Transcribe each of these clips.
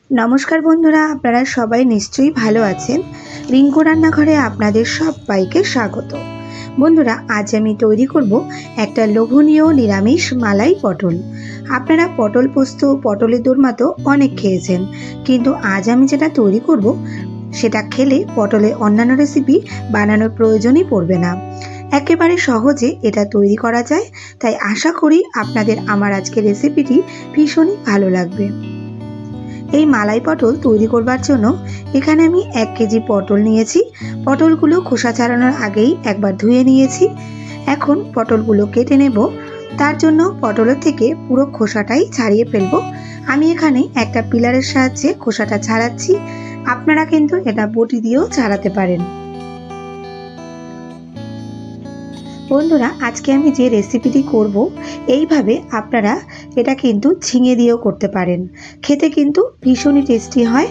নমস্কার বন্ধুরা, আপনারা সবাই নিশ্চয়ই ভালো আছেন। রিঙ্কু রান্নাঘরে আপনাদের সবাইকে স্বাগত। বন্ধুরা, আজ আমি তৈরি করব একটা লোভনীয় নিরামিষ মালাই পটল। আপনারা পটল পোস্ত, পটলের দোরমা তো অনেক খেয়েছেন, কিন্তু আজ আমি যেটা তৈরি করব সেটা খেলে পটলের অন্যান্য রেসিপি বানানোর প্রয়োজনই পড়বে না। একেবারে সহজে এটা তৈরি করা যায়, তাই আশা করি আপনাদের আমার আজকের রেসিপিটি ভীষণই ভালো লাগবে। এই মালাই পটল তৈরি করবার জন্য এখানে আমি 1 কেজি পটল নিয়েছি। পটলগুলো খোসা ছাড়ানোর আগেই একবার ধুয়ে নিয়েছি। এখন পটলগুলো কেটে নেব। তার জন্য পটলের থেকে পুরো খোসাটাই ছাড়িয়ে ফেলবো। আমি এখানে একটা পিলারের সাহায্যে খোসাটা ছাড়াচ্ছি। আপনারা কিন্তু এটা বটি দিয়েও ছাড়াতে পারেন। বন্ধুরা, আজকে আমি যে রেসিপিটি করব এইভাবে আপনারা এটা কিন্তু ঝিঙে দিয়েও করতে পারেন। খেতে কিন্তু ভীষণই টেস্টি হয়।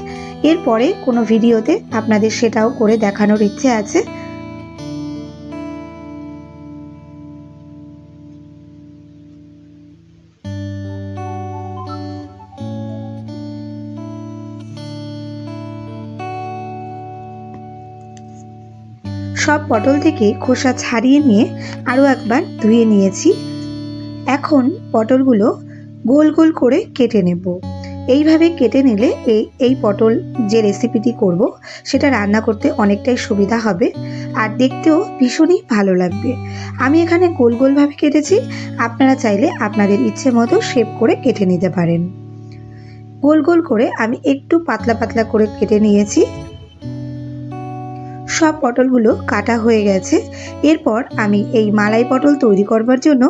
এরপরে কোনো ভিডিওতে আপনাদের সেটাও করে দেখানোর ইচ্ছে আছে। সব পটল থেকে খোসা ছাড়িয়ে নিয়ে আরও একবার ধুয়ে নিয়েছি। এখন পটলগুলো গোল গোল করে কেটে নেব। এইভাবে কেটে নিলে এই পটল যে রেসিপিটি করব সেটা রান্না করতে অনেকটাই সুবিধা হবে আর দেখতেও ভীষণই ভালো লাগবে। আমি এখানে গোল গোলভাবে কেটেছি। আপনারা চাইলে আপনাদের ইচ্ছে মতো শেপ করে কেটে নিতে পারেন। গোল গোল করে আমি একটু পাতলা পাতলা করে কেটে নিয়েছি। সব পটলগুলো কাটা হয়ে গেছে। এরপর আমি এই মালাই পটল তৈরি করবার জন্য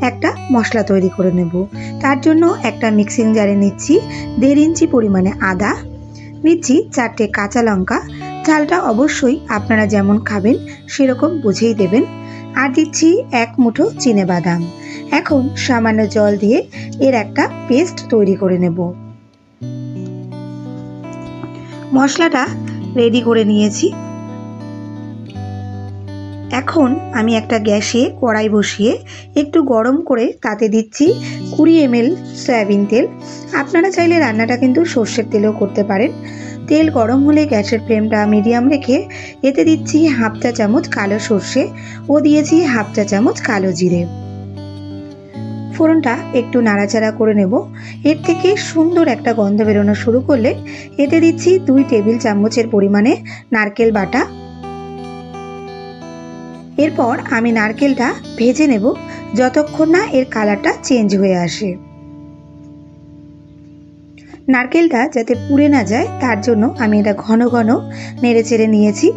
একটা মশলা তৈরি করে নেব। তার জন্য একটা মিক্সিং জারে নিচ্ছি 1.5 ইঞ্চি পরিমাণে আদা, নিচ্ছি 4টে কাঁচা লঙ্কা। ঝালটা অবশ্যই আপনারা যেমন খাবেন সেরকম বুঝেই দেবেন। আর দিচ্ছি 1 মুঠো চিনেবাদাম। এখন সামান্য জল দিয়ে এর একটা পেস্ট তৈরি করে নেব। মশলাটা রেডি করে নিয়েছি। এখন আমি একটা গ্যাসে কড়াই বসিয়ে একটু গরম করে তাতে দিচ্ছি 20 ml সয়াবিন তেল। আপনারা চাইলে রান্নাটা কিন্তু সর্ষের তেলেও করতে পারেন। তেল গরম হলে গ্যাসের ফ্লেমটা মিডিয়াম রেখে এতে দিচ্ছি 1/2 চা চামচ কালো সর্ষে ও দিয়েছি 1/2 চা চামচ কালো জিরে। ফোড়নটা একটু নাড়াচাড়া করে নেব। এর থেকে সুন্দর একটা গন্ধ বেরোনো শুরু করলে এতে দিচ্ছি 2 টেবিল চামচের পরিমাণে নারকেল বাটা। এরপর আমি নারকেলটা ভেজে নেব যতক্ষণ না এর কালারটা চেঞ্জ হয়ে আসে। নারকেলটা যাতে পুড়ে না যায় তার জন্য আমি এটা ঘন ঘন নেড়ে চেড়ে নিয়েছি।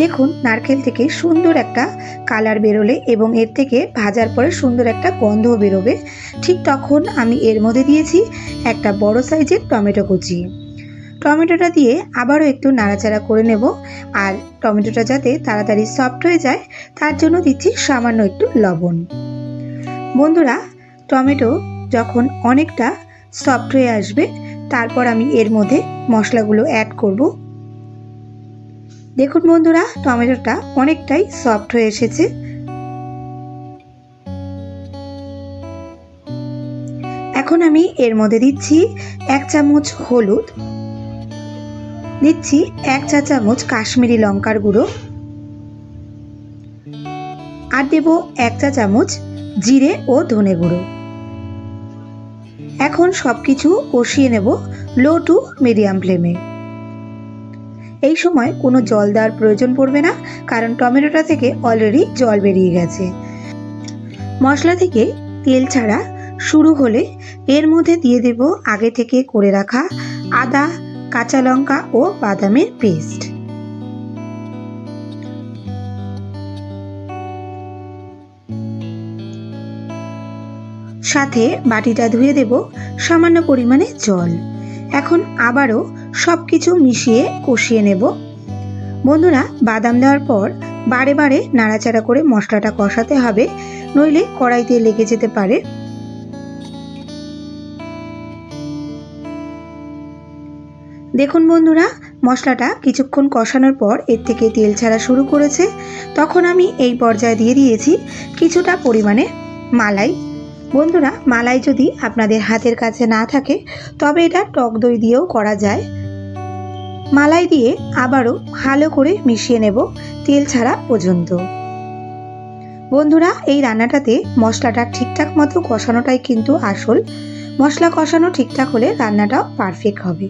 দেখুন, নারকেল থেকে সুন্দর একটা কালার বেরোলে এবং এর থেকে ভাজার পরে সুন্দর একটা গন্ধ বেরোবে, ঠিক তখন আমি এর মধ্যে দিয়েছি একটা বড় সাইজের টমেটো কুচি। টমেটোটা দিয়ে আবারও একটু নাড়াচাড়া করে নেব। আর টমেটোটা যাতে তাড়াতাড়ি সফট হয়ে যায় তার জন্য দিচ্ছি সামান্য একটু লবণ। বন্ধুরা, টমেটো যখন অনেকটা সফট হয়ে আসবে তারপর আমি এর মধ্যে মশলাগুলো অ্যাড করব। দেখুন বন্ধুরা, টমেটোটা অনেকটাই সফট হয়ে এসেছে। এখন আমি এর মধ্যে দিচ্ছি 1 চামচ হলুদ, দিচ্ছি 1 চা চামচ কাশ্মীরি লঙ্কার গুঁড়ো, আর দেব 1 চা চামচ জিরে ও ধনে গুঁড়ো। এখন সবকিছু কষিয়ে নেব লো টু মিডিয়াম ফ্লেমে। এই সময় কোনো জল দেওয়ার প্রয়োজন পড়বে না, কারণ টমেটোটা থেকে অলরেডি জল বেরিয়ে গেছে। মশলা থেকে তেল ছাড়া শুরু হলে এর মধ্যে দিয়ে দেব আগে থেকে করে রাখা আদা, কাঁচা লঙ্কা ও বাদামের পেস্ট। সাথে বাটিটা ধুয়ে দেব সামান্য পরিমাণে জল। এখন আবারও সব কিছু মিশিয়ে কষিয়ে নেব। বন্ধুরা, বাদাম দেওয়ার পর বারে বারে নাড়াচাড়া করে মশলাটা কষাতে হবে, নইলে কড়াইতে লেগে যেতে পারে। দেখুন বন্ধুরা, মশলাটা কিছুক্ষণ কষানোর পর এর থেকে তেল ছাড়া শুরু করেছে। তখন আমি এই পর্যায়ে দিয়ে দিয়েছি কিছুটা পরিমাণে মালাই। বন্ধুরা, মালাই যদি আপনাদের হাতের কাছে না থাকে তবে এটা টক দই দিয়েও করা যায়। মালাই দিয়ে আবারও ভালো করে মিশিয়ে নেব তেল ছাড়া পর্যন্ত। বন্ধুরা, এই রান্নাটাতে মশলাটা ঠিকঠাক মতো কষানোটাই কিন্তু আসল। মশলা কষানো ঠিকঠাক হলে রান্নাটাও পারফেক্ট হবে।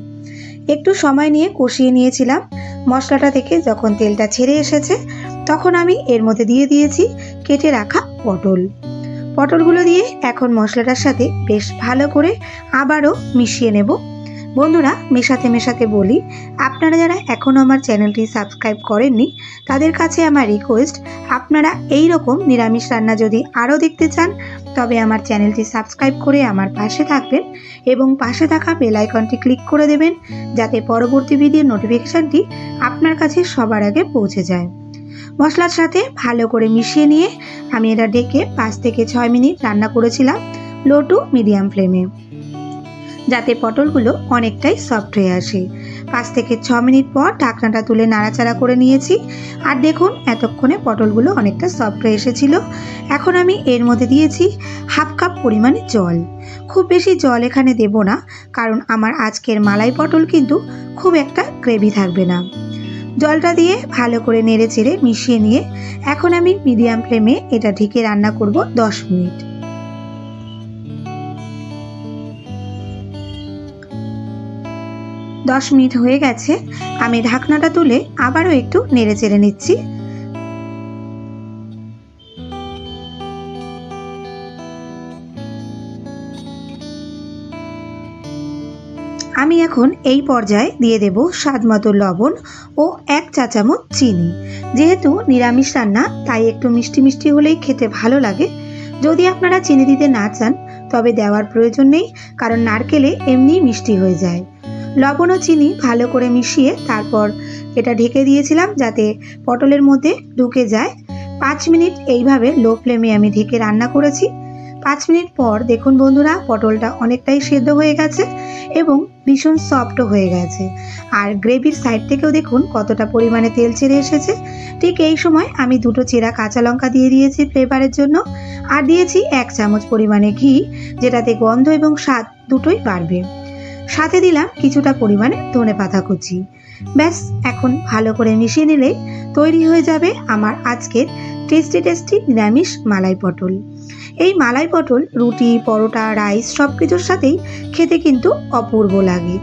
একটু সময় নিয়ে কষিয়ে নিয়েছিলাম। মশলাটা থেকে যখন তেলটা ছেড়ে এসেছে তখন আমি এর মধ্যে দিয়ে দিয়েছি কেটে রাখা পটলগুলো দিয়ে এখন মশলাটার সাথে বেশ ভালো করে আবারও মিশিয়ে নেব। বন্ধুরা, মেশাতে বলি, আপনারা যারা এখনও আমার চ্যানেলটি সাবস্ক্রাইব করেননি তাদের কাছে আমার রিকোয়েস্ট, আপনারা এই রকম নিরামিষ রান্না যদি আরও দেখতে চান তবে আমার চ্যানেলটি সাবস্ক্রাইব করে আমার পাশে থাকবেন এবং পাশে থাকা বেল আইকনটি ক্লিক করে দেবেন যাতে পরবর্তী ভিডিওর নোটিফিকেশানটি আপনার কাছে সবার আগে পৌঁছে যায়। মশলার সাথে ভালো করে মিশিয়ে নিয়ে আমি এটা ঢেকে 5 থেকে 6 মিনিট রান্না করেছিলাম লো টু মিডিয়াম ফ্লেমে, যাতে পটলগুলো অনেকটাই সফট হয়ে আসে। 5 থেকে 6 মিনিট পর ঢাকনাটা তুলে নাড়াচাড়া করে নিয়েছি। আর দেখুন, এতক্ষণে পটলগুলো অনেকটা সফট হয়ে এসেছিল। এখন আমি এর মধ্যে দিয়েছি হাফ কাপ পরিমাণে জল। খুব বেশি জল এখানে দেব না, কারণ আমার আজকের মালাই পটল কিন্তু খুব একটা গ্রেভি থাকবে না। জলটা দিয়ে ভালো করে নেড়ে চেড়ে মিশিয়ে নিয়ে এখন আমি মিডিয়াম ফ্লেমে এটা ঢেকে রান্না করব 10 মিনিট। 10 মিনিট হয়ে গেছে। আমি ঢাকনাটা তুলে আবারও একটু নেড়ে চেড়ে নিচ্ছি। আমি এখন এই পর্যায়ে দিয়ে দেব স্বাদ মতো লবণ ও 1 চা চামচ চিনি। যেহেতু নিরামিষ রান্না তাই একটু মিষ্টি মিষ্টি হলেই খেতে ভালো লাগে। যদি আপনারা চিনি দিতে না চান তবে দেওয়ার প্রয়োজন নেই, কারণ নারকেলে এমনিই মিষ্টি হয়ে যায়। লবণ ও চিনি ভালো করে মিশিয়ে তারপর এটা ঢেকে দিয়েছিলাম যাতে পটলের মধ্যে ঢুকে যায়। 5 মিনিট এইভাবে লো ফ্লেমে আমি ঢেকে রান্না করেছি। 5 মিনিট পর দেখুন বন্ধুরা, পটলটা অনেকটাই সেদ্ধ হয়ে গেছে এবং ভীষণ সফটও হয়ে গেছে। আর গ্রেভির সাইড থেকেও দেখুন কতটা পরিমাণে তেল ছেড়ে এসেছে। ঠিক এই সময় আমি 2টো চেরা কাঁচা লঙ্কা দিয়ে দিয়েছি ফ্লেভারের জন্য, আর দিয়েছি 1 চামচ পরিমাণে ঘি, যেটাতে গন্ধ এবং স্বাদ দুটোই বাড়বে। সাথে দিলাম কিছুটা পরিমাণে ধনেপাতা কুচি। ব্যাস, এখন ভালো করে মিশিয়ে নিলেই তৈরি হয়ে যাবে আমার আজকের টেস্টি নিরামিষ মালাই পটল। এই মালাই পটল রুটি, পরোটা, রাইস সব কিছুর সাথেই খেতে কিন্তু অপূর্ব লাগে।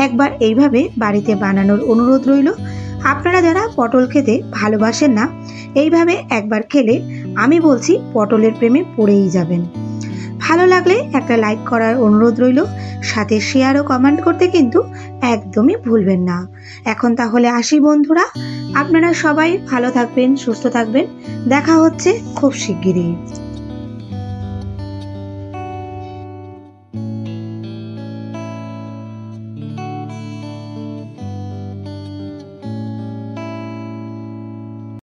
একবার এইভাবে বাড়িতে বানানোর অনুরোধ রইল। আপনারা যারা পটল খেতে ভালোবাসেন না, এইভাবে একবার খেলে আমি বলছি পটলের প্রেমে পড়েই যাবেন। ভালো লাগলে একটা লাইক করার অনুরোধ রইল, সাথে শেয়ার ও কমেন্ট করতে কিন্তু একদমই ভুলবেন না। এখন তাহলে আসি বন্ধুরা, আপনারা সবাই ভালো থাকবেন, সুস্থ থাকবেন। দেখা হচ্ছে খুব শিগগিরই।